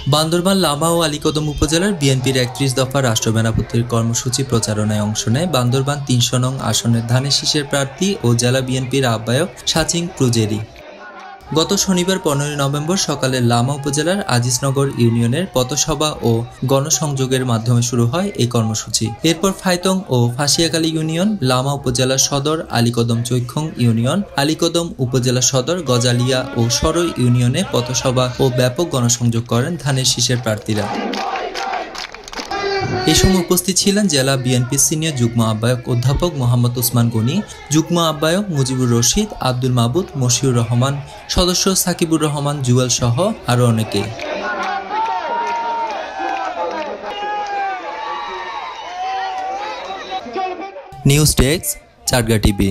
বান্দরবান লামা ও আলীকদম উপজেলার বিএনপির ৩১ দফা রাষ্ট্র মেরামতের কর্মসূচি প্রচারণায় অংশ নেয় বান্দরবান ৩০০ নং আসনের ধানের শীষের প্রার্থী ও জেলা বিএনপির আহ্বায়ক সাচিং প্রুজেরি। গত শনিবার ১৫ নভেম্বর সকালে লামা উপজেলার আজিজনগর ইউনিয়নের পথসভা ও গণসংযোগের মাধ্যমে শুরু হয় এই কর্মসূচি। এরপর ফাইতং ও ফাঁসিয়াখালী ইউনিয়ন, লামা উপজেলা সদর আলীকদম চৈখং ইউনিয়ন, আলীকদম উপজেলা সদর গজালিয়া ও সরই ইউনিয়নে পথসভা ও ব্যাপক গণসংযোগ করেন ধানের শীষের প্রার্থীরা। এই সময় উপস্থিত ছিলেন জেলা বিএনপির সিনিয়র যুগ্ম আহ্বায়ক অধ্যাপক মোহাম্মদ ওসমান গনি, যুগ্ম আহ্বায়ক মুজিবুর রশিদ, আব্দুল মাবুদ, মশিউর রহমান, সদস্য সাকিবুর রহমান জুয়েল সহ আরও অনেকে। News desk, Chatga TV.